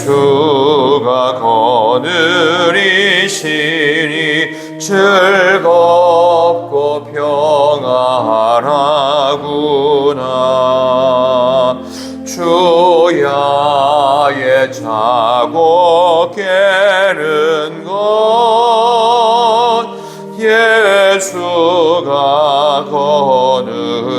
예수가 거느리시니 즐겁고 평안하구나. 주야의 자고 깨는 것 예수가 거느리시네.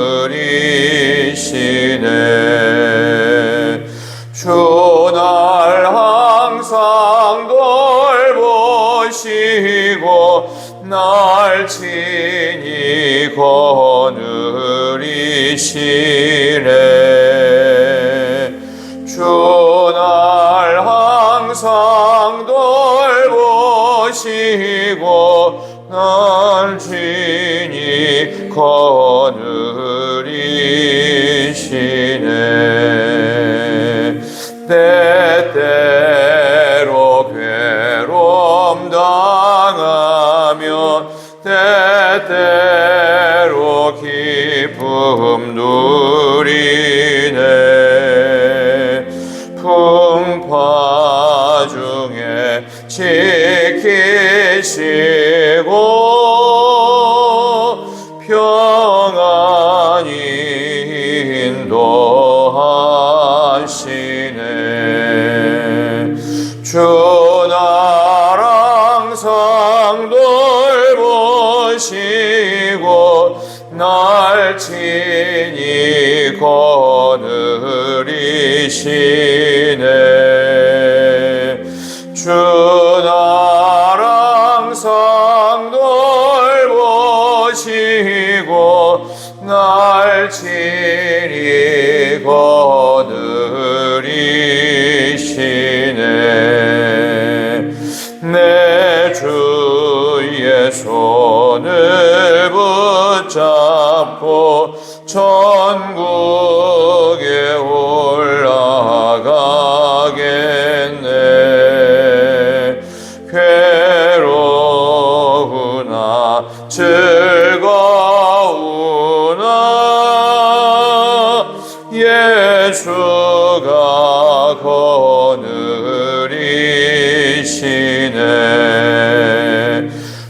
주 날 항상 돌보시고 날 친히 거느리시네. 주 날 항상 돌보시고 날 친히 거느리시네. 때때로 괴로움 당하며 때때로 기쁨 누리네. 풍파 중에 지키시고 평안히 인도하시네. 주 날 항상 돌보시고 날 친히 거느리시네. 주 날 항상 돌보시고 날 친히 거느리시네. 내 주의 손을 붙잡고 천국에 올라가겠네. 괴로우나 즐거우나 예수가 거느리시네.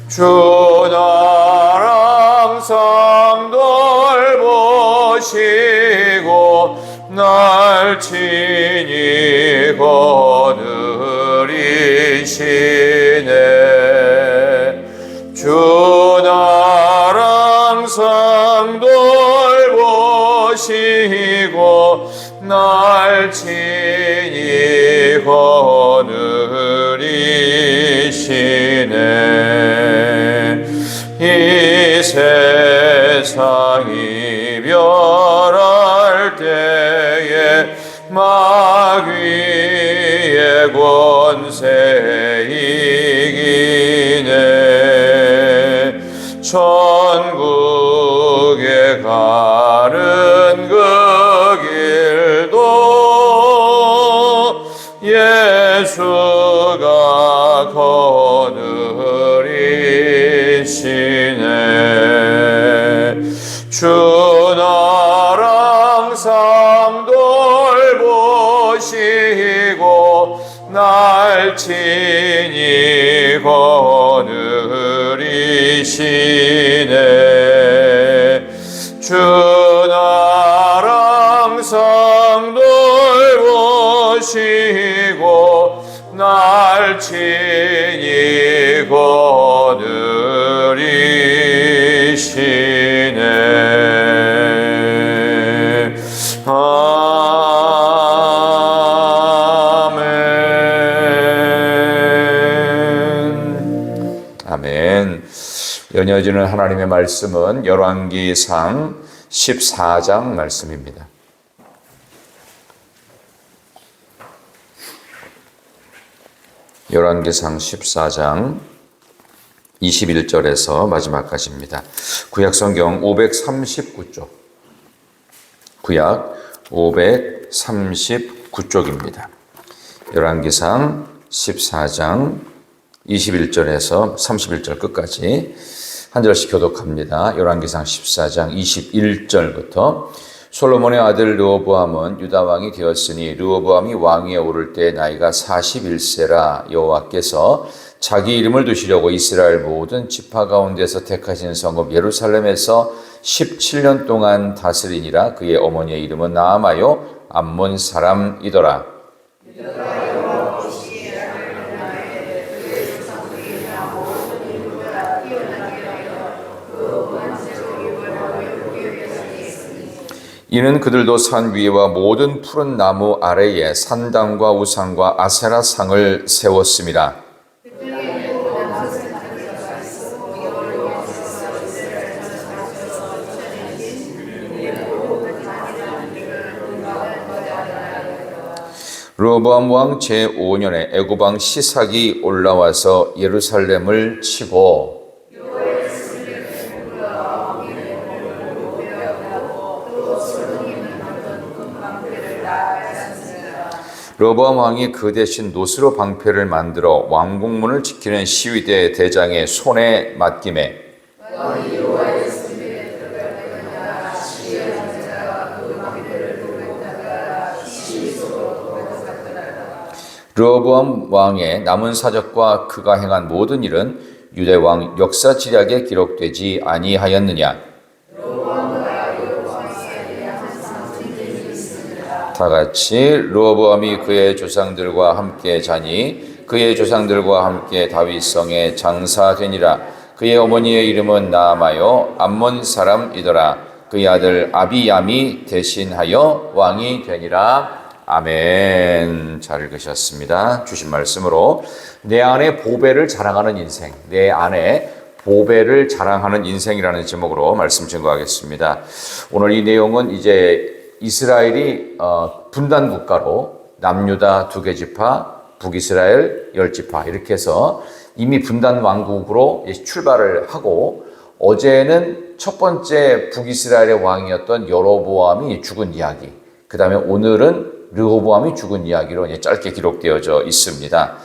주 날 항상 돌보시고 날 친히 거느리시네. 주 날 항상 돌보시고 날 친히 거느리시네. 이 세상 이별할 때에 마귀의 권세 이기네. 천국에 가는 그 길도 예수가 거느리시네. 주 날 항상 돌보시고 날 친히 거느리시네. 주 날 항상 돌보시고 날 친히 거느리시네. 아멘. 아멘. 연이어지는 하나님의 말씀은 열왕기상 14장 말씀입니다. 열왕기상 14장 21절에서 마지막까지입니다. 구약성경 539쪽, 구약 539쪽입니다. 열왕기상 14장 21절에서 31절 끝까지 한 절씩 교독합니다. 열왕기상 14장 21절부터 솔로몬의 아들 르호보암은 유다 왕이 되었으니 르호보암이 왕위에 오를 때 나이가 41세라 여호와께서 자기 이름을 두시려고 이스라엘 모든 지파 가운데서 택하신 성읍 예루살렘에서 17년 동안 다스리니라. 그의 어머니의 이름은 나아마요 암몬 사람이더라. 이는 그들도 산 위에와 모든 푸른 나무 아래에 산당과 우상과 아세라 상을 세웠습니다. 르호보암 왕 제5년에 애굽 왕 시삭이 올라와서 예루살렘을 치고 르호보암 왕이 그 대신 노스로 방패를 만들어 왕궁문을 지키는 시위대 대장의 손에 맡김에 르호보암 왕의 남은 사적과 그가 행한 모든 일은 유대 왕 역사 지략에 기록되지 아니하였느냐. 다 같이 르호보암이 그의 조상들과 함께 자니 그의 조상들과 함께 다윗성에 장사되니라. 그의 어머니의 이름은 나아마요 암몬 사람이더라. 그의 아들 아비얌이 대신하여 왕이 되니라. 아멘. 잘 읽으셨습니다. 주신 말씀으로 내 안에 보배를 자랑하는 인생, 내 안에 보배를 자랑하는 인생이라는 제목으로 말씀 증거하겠습니다. 오늘 이 내용은 이제 이스라엘이 분단 국가로 남유다 2개 지파, 북이스라엘 10지파 이렇게 해서 이미 분단 왕국으로 출발을 하고 어제는 첫 번째 북이스라엘의 왕이었던 여로보암이 죽은 이야기, 그 다음에 오늘은 르호보암이 죽은 이야기로 짧게 기록되어져 있습니다.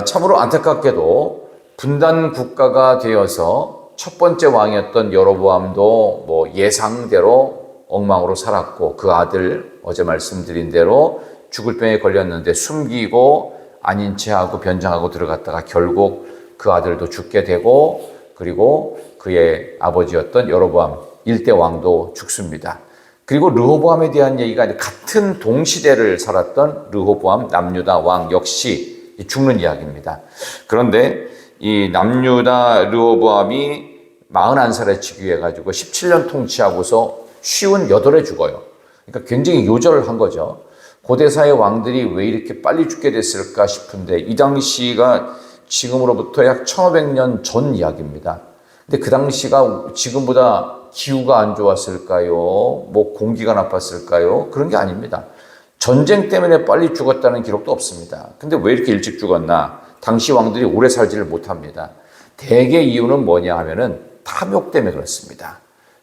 참으로 안타깝게도 분단 국가가 되어서 첫 번째 왕이었던 여로보암도 뭐 예상대로 엉망으로 살았고 그 아들 어제 말씀드린 대로 죽을 병에 걸렸는데 숨기고 아닌 체하고 변장하고 들어갔다가 결국 그 아들도 죽게 되고 그리고 그의 아버지였던 여로보암 1대 왕도 죽습니다. 그리고 르호보암에 대한 얘기가 같은 동시대를 살았던 르호보암 남유다 왕 역시 죽는 이야기입니다. 그런데 이 남유다 르호보암이 41살에 즉위해가지고 17년 통치하고서 58에 죽어요. 그러니까 굉장히 요절한 거죠. 고대사의 왕들이 왜 이렇게 빨리 죽게 됐을까 싶은데 이 당시가 지금으로부터 약 1500년 전 이야기입니다. 근데 그 당시가 지금보다 기후가 안 좋았을까요? 뭐 공기가 나빴을까요? 그런 게 아닙니다. 전쟁 때문에 빨리 죽었다는 기록도 없습니다. 근데 왜 이렇게 일찍 죽었나? 당시 왕들이 오래 살지를 못합니다. 대개 이유는 뭐냐 하면은 탐욕 때문에 그렇습니다.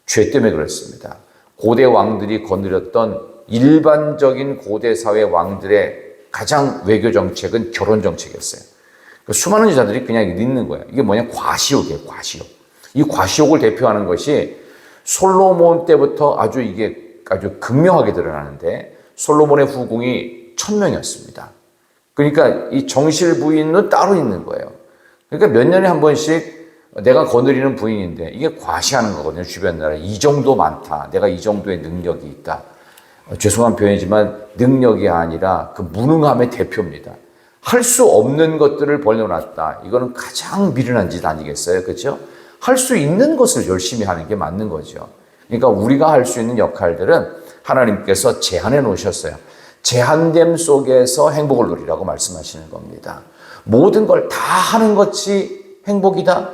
죄 때문에 그렇습니다. 고대 왕들이 거느렸던 일반적인 고대 사회 왕들의 가장 외교 정책은 결혼 정책이었어요. 수많은 여자들이 그냥 있는 거예요. 이게 뭐냐? 과시욕이에요, 과시욕. 이 과시욕을 대표하는 것이 솔로몬 때부터 아주 극명하게 드러나는데 솔로몬의 후궁이 1000명이었습니다. 그러니까 이 정실 부인은 따로 있는 거예요. 그러니까 몇 년에 한 번씩 내가 거느리는 부인인데 이게 과시하는 거거든요. 주변 나라에 이 정도 많다. 내가 이 정도의 능력이 있다. 죄송한 표현이지만 능력이 아니라 그 무능함의 대표입니다. 할 수 없는 것들을 벌려놨다. 이거는 가장 미련한 짓 아니겠어요? 그렇죠? 할 수 있는 것을 열심히 하는 게 맞는 거죠. 그러니까 우리가 할 수 있는 역할들은 하나님께서 제한해 놓으셨어요. 제한됨 속에서 행복을 누리라고 말씀하시는 겁니다. 모든 걸 다 하는 것이 행복이다?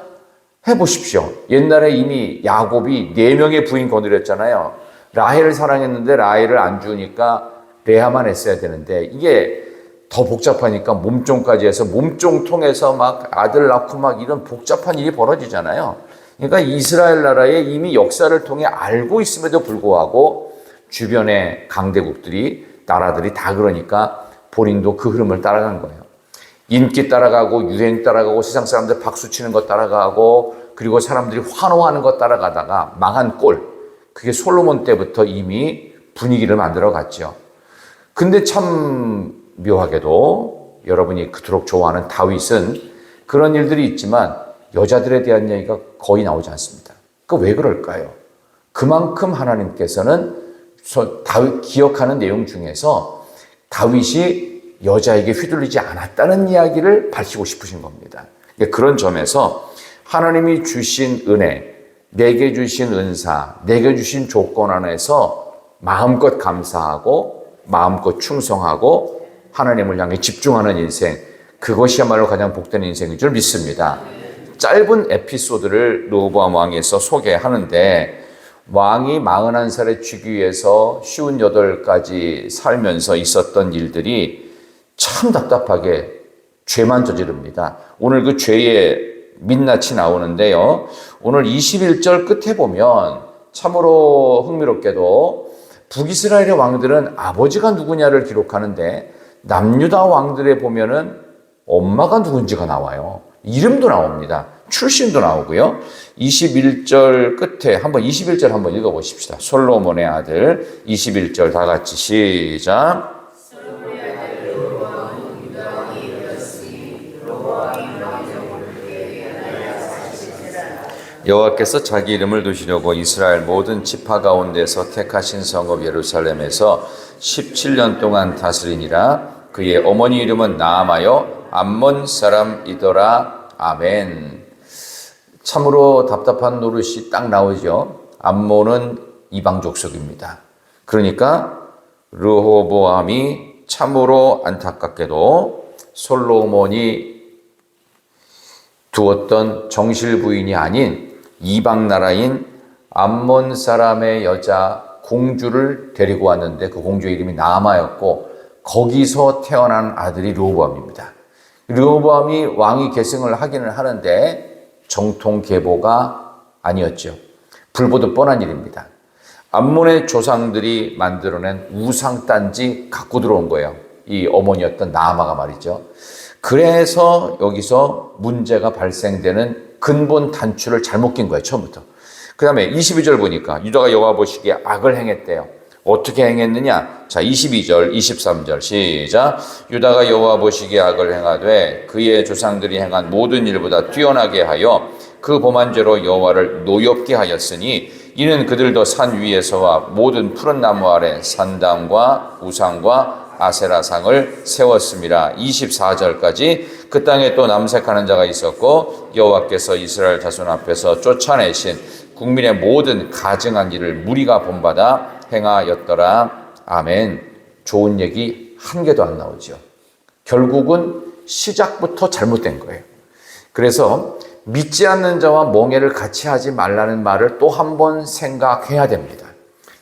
해보십시오. 옛날에 이미 야곱이 4명의 부인 거느렸잖아요. 라헬을 사랑했는데 라헬을 안 주니까 레아만 했어야 되는데 이게 더 복잡하니까 몸종까지 해서 몸종 통해서 막 아들 낳고 막 이런 복잡한 일이 벌어지잖아요. 그러니까 이스라엘 나라의 이미 역사를 통해 알고 있음에도 불구하고 주변의 강대국들이 나라들이 다 그러니까 본인도 그 흐름을 따라간 거예요. 인기 따라가고 유행 따라가고 세상 사람들 박수 치는 거 따라가고 그리고 사람들이 환호하는 것 따라가다가 망한 꼴, 그게 솔로몬 때부터 이미 분위기를 만들어 갔죠. 근데 참 묘하게도 여러분이 그토록 좋아하는 다윗은 그런 일들이 있지만 여자들에 대한 얘기가 거의 나오지 않습니다. 그 왜 그럴까요? 그만큼 하나님께서는 다윗 기억하는 내용 중에서 다윗이 여자에게 휘둘리지 않았다는 이야기를 밝히고 싶으신 겁니다. 그런 점에서 하나님이 주신 은혜, 내게 주신 은사, 내게 주신 조건 안에서 마음껏 감사하고 마음껏 충성하고 하나님을 향해 집중하는 인생, 그것이야말로 가장 복된 인생인 줄 믿습니다. 짧은 에피소드를 르호보암 왕에서 소개하는데 왕이 41살에 즉위해서 58까지 살면서 있었던 일들이 참 답답하게 죄만 저지릅니다. 오늘 그 죄의 민낯이 나오는데요. 오늘 21절 끝에 보면 참으로 흥미롭게도 북이스라엘의 왕들은 아버지가 누구냐를 기록하는데 남유다 왕들에 보면은 엄마가 누군지가 나와요. 이름도 나옵니다. 출신도 나오고요. 21절 끝에 한번 21절 한번 읽어보십시다. 솔로몬의 아들 21절 다 같이 시작. 여호와께서 자기 이름을 두시려고 이스라엘 모든 지파 가운데서 택하신 성읍 예루살렘에서 17년 동안 다스리니라. 그의 어머니 이름은 나아마요 암몬 사람이더라. 아멘. 참으로 답답한 노릇이 딱 나오죠. 암몬은 이방 족속입니다. 그러니까 르호보암이 참으로 안타깝게도 솔로몬이 두었던 정실 부인이 아닌 이방 나라인 암몬 사람의 여자 공주를 데리고 왔는데 그 공주의 이름이 나아마였고 거기서 태어난 아들이 르호보암입니다. 르호보암이 왕위 계승을 하기는 하는데 정통 계보가 아니었죠. 불보듯 뻔한 일입니다. 암몬의 조상들이 만들어낸 우상단지 갖고 들어온 거예요. 이 어머니였던 나아마가 말이죠. 그래서 여기서 문제가 발생되는 근본 단추를 잘못 낀 거예요. 처음부터. 그 다음에 22절 보니까 유다가 여호와 보시기에 악을 행했대요. 어떻게 행했느냐? 자, 22절, 23절 시작. 유다가 여호와 보시기에 악을 행하되 그의 조상들이 행한 모든 일보다 뛰어나게 하여 그 범한 죄로 여호와를 노엽게 하였으니 이는 그들도 산 위에서와 모든 푸른 나무 아래 산당과 우상과 아세라상을 세웠습니다. 24절까지 그 땅에 또 남색하는 자가 있었고 여호와께서 이스라엘 자손 앞에서 쫓아내신 국민의 모든 가증한 일을 무리가 본받아 행하였더라. 아멘. 좋은 얘기 한 개도 안 나오죠. 결국은 시작부터 잘못된 거예요. 그래서 믿지 않는 자와 멍해를 같이 하지 말라는 말을 또 한 번 생각해야 됩니다.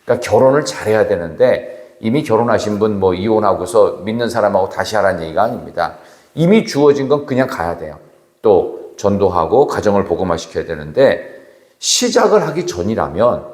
그러니까 결혼을 잘해야 되는데 이미 결혼하신 분 이혼하고서 믿는 사람하고 다시 하라는 얘기가 아닙니다. 이미 주어진 건 그냥 가야 돼요. 또 전도하고 가정을 복음화시켜야 되는데 시작을 하기 전이라면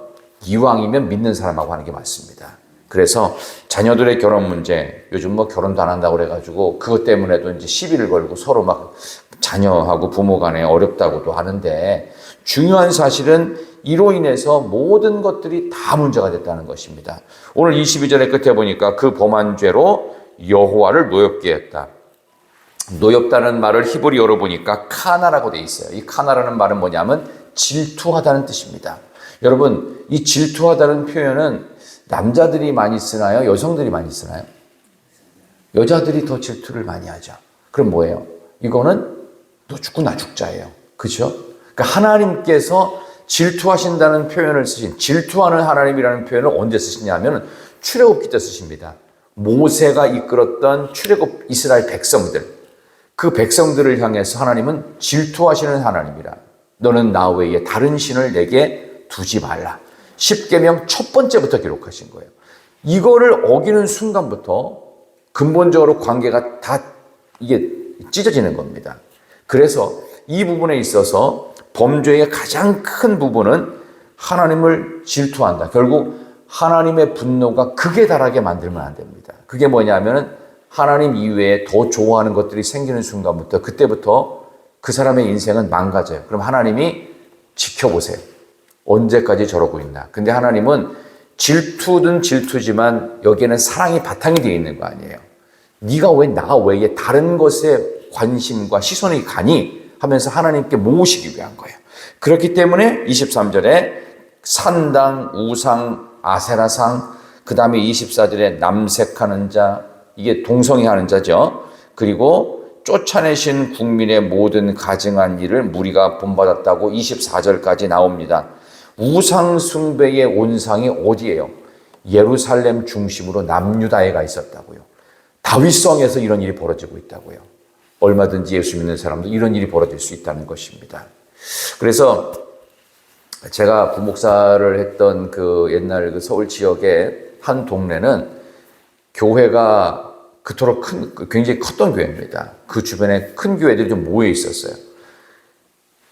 이왕이면 믿는 사람하고 하는 게 맞습니다. 그래서 자녀들의 결혼 문제, 요즘 결혼도 안 한다고 그래가지고 그것 때문에도 이제 시비를 걸고 서로 막 자녀하고 부모 간에 어렵다고도 하는데 중요한 사실은 이로 인해서 모든 것들이 다 문제가 됐다는 것입니다. 오늘 22절의 끝에 보니까 그 범한 죄로 여호와를 노엽게 했다. 노엽다는 말을 히브리어로 보니까 카나라고 돼 있어요. 이 카나라는 말은 뭐냐면 질투하다는 뜻입니다. 여러분, 이 질투하다는 표현은 남자들이 많이 쓰나요? 여성들이 많이 쓰나요? 여자들이 더 질투를 많이 하죠. 그럼 뭐예요? 이거는 너 죽고 나 죽자예요. 그렇죠? 그러니까 하나님께서 질투하신다는 표현을 쓰신, 질투하는 하나님이라는 표현을 언제 쓰시냐면 출애굽기 때 쓰십니다. 모세가 이끌었던 출애굽 이스라엘 백성들, 그 백성들을 향해서 하나님은 질투하시는 하나님이라. 너는 나 외에 다른 신을 내게 두지 말라. 10계명 첫 번째부터 기록하신 거예요. 이거를 어기는 순간부터 근본적으로 관계가 다 이게 찢어지는 겁니다. 그래서 이 부분에 있어서 범죄의 가장 큰 부분은 하나님을 질투한다. 결국 하나님의 분노가 극에 달하게 만들면 안 됩니다. 그게 뭐냐면은 하나님 이외에 더 좋아하는 것들이 생기는 순간부터 그때부터 그 사람의 인생은 망가져요. 그럼 하나님이 지켜보세요. 언제까지 저러고 있나. 근데 하나님은 질투든 질투지만 여기에는 사랑이 바탕이 되어 있는 거 아니에요. 네가 왜 나 외에 다른 것에 관심과 시선이 가니? 하면서 하나님께 모으시기 위한 거예요. 그렇기 때문에 23절에 산당, 우상, 아세라상, 그 다음에 24절에 남색하는 자, 이게 동성애하는 자죠. 그리고 쫓아내신 국민의 모든 가증한 일을 무리가 본받았다고 24절까지 나옵니다. 우상 숭배의 온상이 어디예요? 예루살렘 중심으로 남유다에 가 있었다고요. 다윗성에서 이런 일이 벌어지고 있다고요. 얼마든지 예수 믿는 사람도 이런 일이 벌어질 수 있다는 것입니다. 그래서 제가 부목사를 했던 그 옛날 그 서울 지역의 한 동네는 교회가 그토록 굉장히 컸던 교회입니다. 그 주변에 큰 교회들이 좀 모여 있었어요.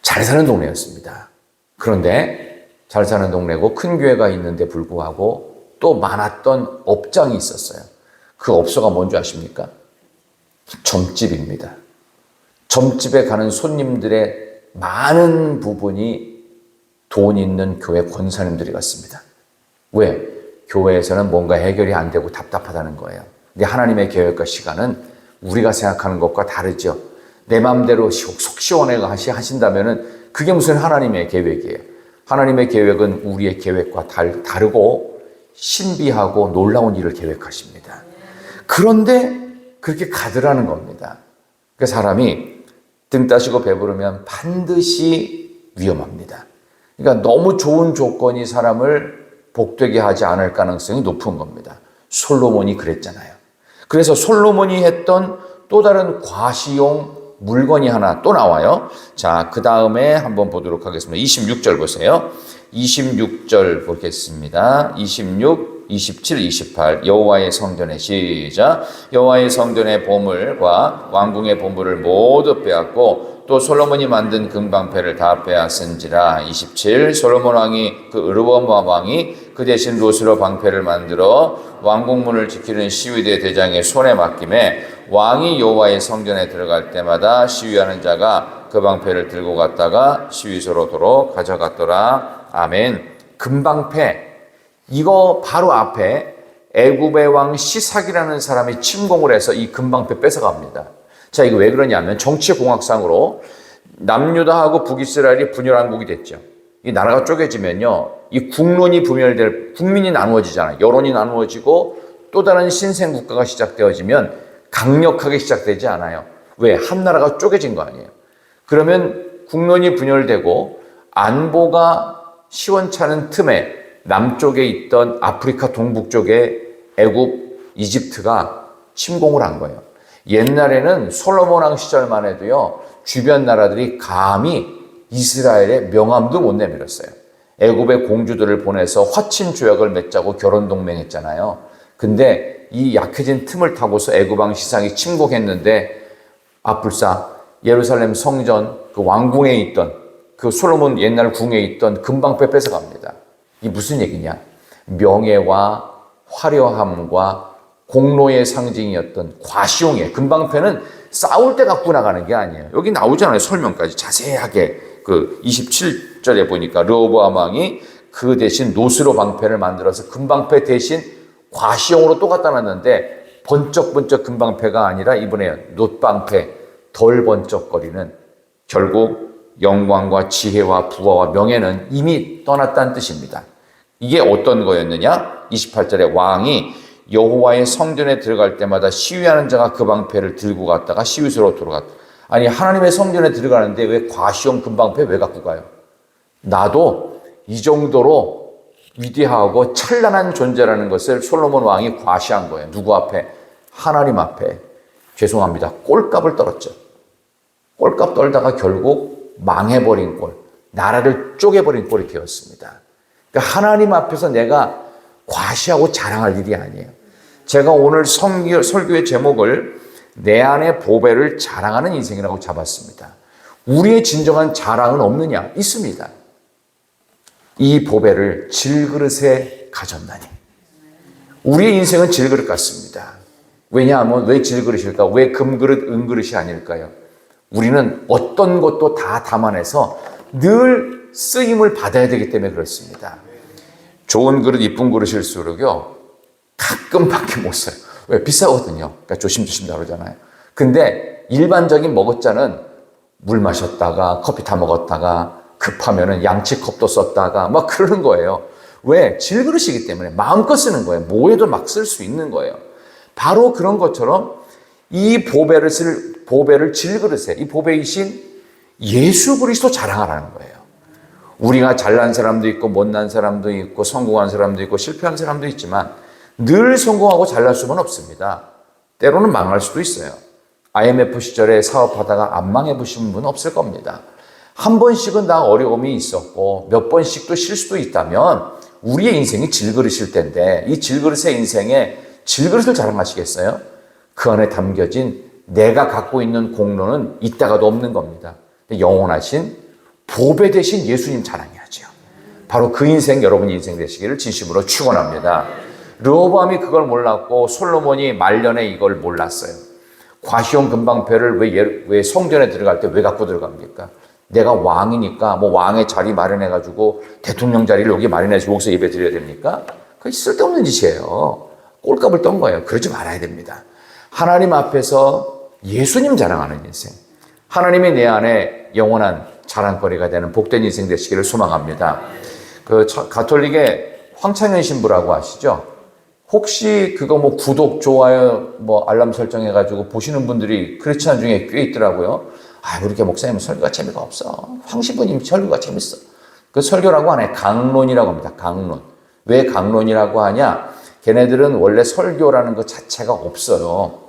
잘 사는 동네였습니다. 그런데 잘 사는 동네고 큰 교회가 있는데 불구하고 또 많았던 업장이 있었어요. 그 업소가 뭔지 아십니까? 점집입니다. 점집에 가는 손님들의 많은 부분이 돈 있는 교회 권사님들이 갔습니다. 왜? 교회에서는 뭔가 해결이 안 되고 답답하다는 거예요. 근데 하나님의 계획과 시간은 우리가 생각하는 것과 다르죠. 내 마음대로 속 시원해 하신다면은 그게 무슨 하나님의 계획이에요. 하나님의 계획은 우리의 계획과 다르고 신비하고 놀라운 일을 계획하십니다. 그런데 그렇게 가더라는 겁니다. 그 사람이 등 따시고 배부르면 반드시 위험합니다. 그러니까 너무 좋은 조건이 사람을 복되게 하지 않을 가능성이 높은 겁니다. 솔로몬이 그랬잖아요. 그래서 솔로몬이 했던 또 다른 과시용 물건이 하나 또 나와요. 자, 그 다음에 한번 보도록 하겠습니다. 26절 보세요. 26절 보겠습니다. 26, 27, 28 여호와의 성전의 시작. 여호와의 성전의 보물과 왕궁의 보물을 모두 빼앗고 또 솔로몬이 만든 금방패를 다 빼앗은지라. 27 솔로몬 왕이 그 르호보암 왕이 그 대신 롯으로 방패를 만들어 왕궁문을 지키는 시위대 대장의 손에 맡김에 왕이 여호와의 성전에 들어갈 때마다 시위하는 자가 그 방패를 들고 갔다가 시위소로 도로 가져갔더라. 아멘. 금방패, 이거 바로 앞에 애굽의 왕 시삭이라는 사람이 침공을 해서 이 금방패 뺏어갑니다. 자, 이거 왜 그러냐면 정치공학상으로 남유다하고 북이스라엘이 분열왕국이 됐죠. 이 나라가 쪼개지면요, 이 국론이 분열될, 국민이 나누어지잖아요. 여론이 나누어지고 또 다른 신생국가가 시작되어지면 강력하게 시작되지 않아요. 왜? 한 나라가 쪼개진 거 아니에요. 그러면 국론이 분열되고 안보가 시원찮은 틈에 남쪽에 있던 아프리카 동북 쪽에 애굽, 이집트가 침공을 한 거예요. 옛날에는 솔로몬 왕 시절만 해도요, 주변 나라들이 감히 이스라엘의 명함도 못 내밀었어요. 애굽의 공주들을 보내서 화친 조약을 맺자고 결혼 동맹했잖아요. 근데 이 약해진 틈을 타고서 애굽 왕 시삭이 침공했는데 아뿔싸 예루살렘 성전 그 왕궁에 있던 그 솔로몬 옛날 궁에 있던 금방패 뺏어갑니다. 이게 무슨 얘기냐? 명예와 화려함과 공로의 상징이었던 과시용의 금방패는 싸울 때 갖고 나가는 게 아니에요. 여기 나오잖아요. 설명까지 자세하게. 그 27절에 보니까 르호보암 왕이 그 대신 노스로 방패를 만들어서 금방패 대신 과시용으로 또 갖다 놨는데 번쩍번쩍 금방패가 아니라 이번에 놋방패, 덜 번쩍거리는, 결국 영광과 지혜와 부와 명예는 이미 떠났다는 뜻입니다. 이게 어떤 거였느냐? 28절에 왕이 여호와의 성전에 들어갈 때마다 시위하는 자가 그 방패를 들고 갔다가 시위소로 돌아갔다. 아니, 하나님의 성전에 들어가는데 왜 과시용 금방패 왜 갖고 가요? 나도 이 정도로 위대하고 찬란한 존재라는 것을 솔로몬 왕이 과시한 거예요. 누구 앞에? 하나님 앞에. 죄송합니다. 꼴값을 떨었죠. 꼴값 떨다가 결국 망해버린 꼴, 나라를 쪼개버린 꼴이 되었습니다. 그러니까 하나님 앞에서 내가 과시하고 자랑할 일이 아니에요. 제가 오늘 설교의 제목을 내 안의 보배를 자랑하는 인생이라고 잡았습니다. 우리의 진정한 자랑은 없느냐? 있습니다. 이 보배를 질그릇에 가졌나니. 우리의 인생은 질그릇 같습니다. 왜냐하면 왜 질그릇일까? 왜 금그릇, 은그릇이 아닐까요? 우리는 어떤 것도 다 담아내서 늘 쓰임을 받아야 되기 때문에 그렇습니다. 좋은 그릇, 이쁜 그릇일수록요, 가끔밖에 못 써요. 왜? 비싸거든요. 그러니까 조심조심 다루잖아요. 근데 일반적인 머그잔은 물 마셨다가 커피 타 먹었다가 급하면은 양치컵도 썼다가 막 그러는 거예요. 왜? 질그릇이기 때문에 마음껏 쓰는 거예요. 뭐에도 막 쓸 수 있는 거예요. 바로 그런 것처럼 이 보배를 질그릇에, 이 보배이신 예수 그리스도 자랑하라는 거예요. 우리가 잘난 사람도 있고 못난 사람도 있고 성공한 사람도 있고 실패한 사람도 있지만 늘 성공하고 잘날 수는 없습니다. 때로는 망할 수도 있어요. IMF 시절에 사업하다가 안 망해보신 분은 없을 겁니다. 한 번씩은 다 어려움이 있었고 몇 번씩도 실수도 있다면 우리의 인생이 질그릇일 텐데 이 질그릇의 인생에 질그릇을 자랑하시겠어요? 그 안에 담겨진 내가 갖고 있는 공로는 이따가도 없는 겁니다. 영원하신 보배 되신 예수님 자랑해야죠. 바로 그 인생, 여러분 인생 되시기를 진심으로 축원합니다. 르호보암이 그걸 몰랐고 솔로몬이 말년에 이걸 몰랐어요. 과시용 금방패를 왜 성전에 들어갈 때 왜 갖고 들어갑니까? 내가 왕이니까 뭐 왕의 자리 마련해가지고 대통령 자리를 여기 마련해서 여기서 예배 드려야 됩니까? 그게 쓸데없는 짓이에요. 꼴값을 떤 거예요. 그러지 말아야 됩니다. 하나님 앞에서 예수님 자랑하는 인생, 하나님이 내 안에 영원한 자랑거리가 되는 복된 인생 되시기를 소망합니다. 그 가톨릭의 황창현 신부라고 아시죠? 혹시 그거 뭐 구독, 좋아요, 뭐 알람 설정해가지고 보시는 분들이 크리스찬 중에 꽤 있더라고요. 아, 우리 교회 목사님 설교가 재미가 없어. 황 신부님 설교가 재밌어. 그 설교라고 안 해. 강론이라고 합니다. 강론. 왜 강론이라고 하냐? 걔네들은 원래 설교라는 것 자체가 없어요.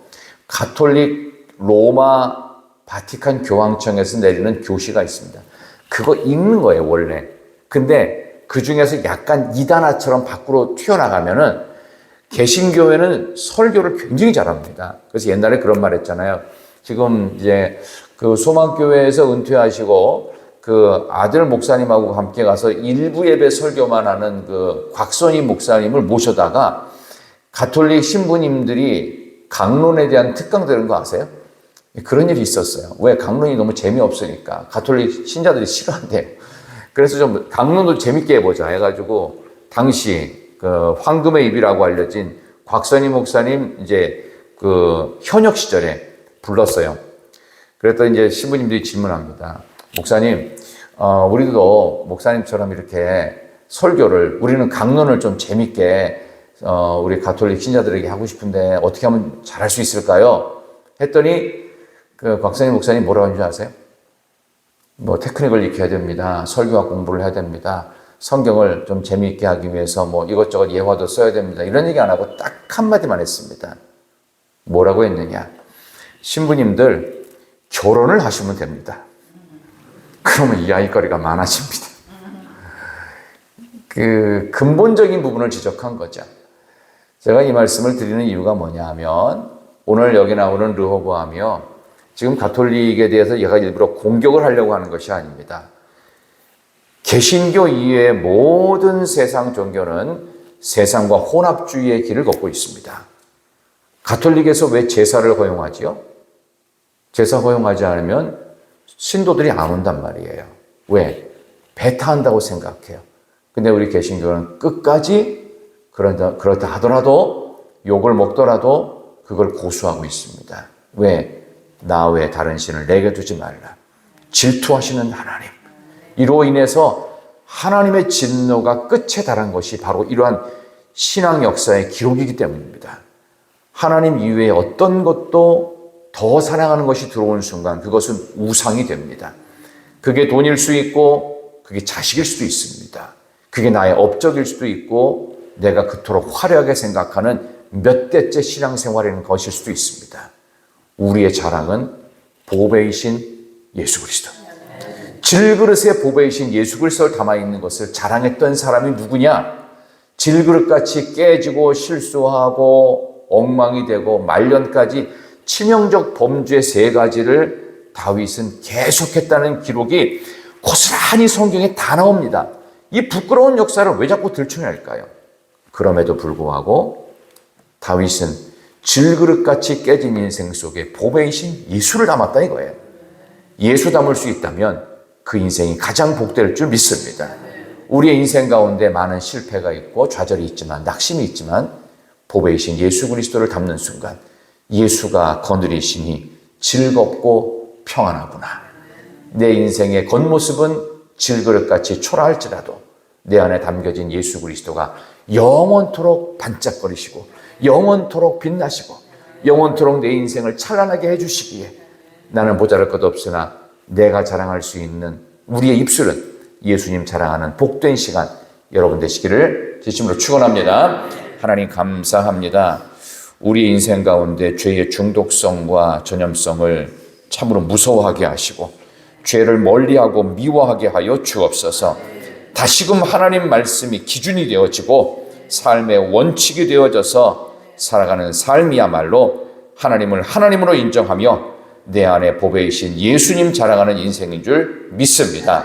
가톨릭 로마 바티칸 교황청에서 내리는 교시가 있습니다. 그거 읽는 거예요, 원래. 근데 그 중에서 약간 이단아처럼 밖으로 튀어나가면은 개신교회는 설교를 굉장히 잘합니다. 그래서 옛날에 그런 말 했잖아요. 지금 이제 그 소망교회에서 은퇴하시고 그 아들 목사님하고 함께 가서 일부 예배 설교만 하는 그 곽선희 목사님을 모셔다가 가톨릭 신부님들이 강론에 대한 특강 들은 거 아세요? 그런 일이 있었어요. 왜? 강론이 너무 재미없으니까. 가톨릭 신자들이 싫어한대요. 그래서 좀 강론도 재밌게 해보자 해가지고 당시 그 황금의 입이라고 알려진 곽선희 목사님 이제 그 현역 시절에 불렀어요. 그랬더니 이제 신부님들이 질문합니다. 목사님, 우리도 목사님처럼 이렇게 설교를, 우리는 강론을 좀 재밌게 우리 가톨릭 신자들에게 하고 싶은데 어떻게 하면 잘할 수 있을까요? 했더니 그 곽선희 목사님 뭐라고 하는지 아세요? 뭐 테크닉을 익혀야 됩니다. 설교학 공부를 해야 됩니다. 성경을 좀 재미있게 하기 위해서 뭐 이것저것 예화도 써야 됩니다. 이런 얘기 안 하고 딱 한마디만 했습니다. 뭐라고 했느냐? 신부님들 결혼을 하시면 됩니다. 그러면 이야기거리가 많아집니다. 그 근본적인 부분을 지적한 거죠. 제가 이 말씀을 드리는 이유가 뭐냐 하면 오늘 여기 나오는 르호보암이요. 지금 가톨릭에 대해서 얘가 일부러 공격을 하려고 하는 것이 아닙니다. 개신교 이외의 모든 세상 종교는 세상과 혼합주의의 길을 걷고 있습니다. 가톨릭에서 왜 제사를 허용하지요? 제사 허용하지 않으면 신도들이 안 온단 말이에요. 왜? 배타한다고 생각해요. 근데 우리 개신교는 끝까지 그렇다 하더라도 욕을 먹더라도 그걸 고수하고 있습니다. 왜? 나 외에 다른 신을 내게 두지 말라. 질투하시는 하나님. 이로 인해서 하나님의 진노가 끝에 달한 것이 바로 이러한 신앙 역사의 기록이기 때문입니다. 하나님 이외에 어떤 것도 더 사랑하는 것이 들어오는 순간 그것은 우상이 됩니다. 그게 돈일 수 있고 그게 자식일 수도 있습니다. 그게 나의 업적일 수도 있고 내가 그토록 화려하게 생각하는 몇 대째 신앙생활인 것일 수도 있습니다. 우리의 자랑은 보배이신 예수 그리스도. 질그릇에 보배이신 예수 그리스도를 담아있는 것을 자랑했던 사람이 누구냐? 질그릇같이 깨지고 실수하고 엉망이 되고 말년까지 치명적 범죄 3가지를 다윗은 계속했다는 기록이 고스란히 성경에 다 나옵니다. 이 부끄러운 역사를 왜 자꾸 들춰낼까요? 그럼에도 불구하고 다윗은 질그릇같이 깨진 인생 속에 보배이신 예수를 담았다 이거예요. 예수 담을 수 있다면 그 인생이 가장 복될 줄 믿습니다. 우리의 인생 가운데 많은 실패가 있고 좌절이 있지만, 낙심이 있지만, 보배이신 예수 그리스도를 닮는 순간 예수가 거느리시니 즐겁고 평안하구나. 내 인생의 겉모습은 질그릇같이 초라할지라도 내 안에 담겨진 예수 그리스도가 영원토록 반짝거리시고 영원토록 빛나시고 영원토록 내 인생을 찬란하게 해주시기에 나는 모자랄 것 없으나 내가 자랑할 수 있는 우리의 입술은 예수님 자랑하는 복된 시간 여러분 되시기를 진심으로 축원합니다. 하나님 감사합니다. 우리 인생 가운데 죄의 중독성과 전염성을 참으로 무서워하게 하시고 죄를 멀리하고 미워하게 하여 주옵소서. 다시금 하나님 말씀이 기준이 되어지고 삶의 원칙이 되어져서 살아가는 삶이야말로 하나님을 하나님으로 인정하며 내 안에 보배이신 예수님 자랑하는 인생인 줄 믿습니다.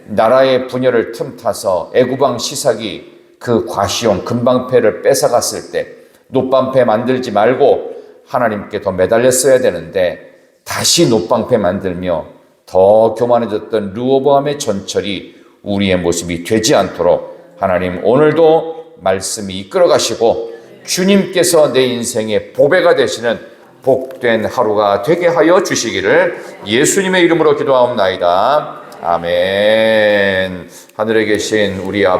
나라의 분열을 틈타서 애구방 시삭이 그 과시용 금방패를 뺏어갔을 때 놋방패 만들지 말고 하나님께 더 매달렸어야 되는데 다시 놋방패 만들며 더 교만해졌던 르호보암의 전철이 우리의 모습이 되지 않도록 하나님 오늘도 말씀이 이끌어 가시고 주님께서 내 인생의 보배가 되시는 복된 하루가 되게 하여 주시기를 예수님의 이름으로 기도하옵나이다. 아멘. 하늘에 계신 우리 아버지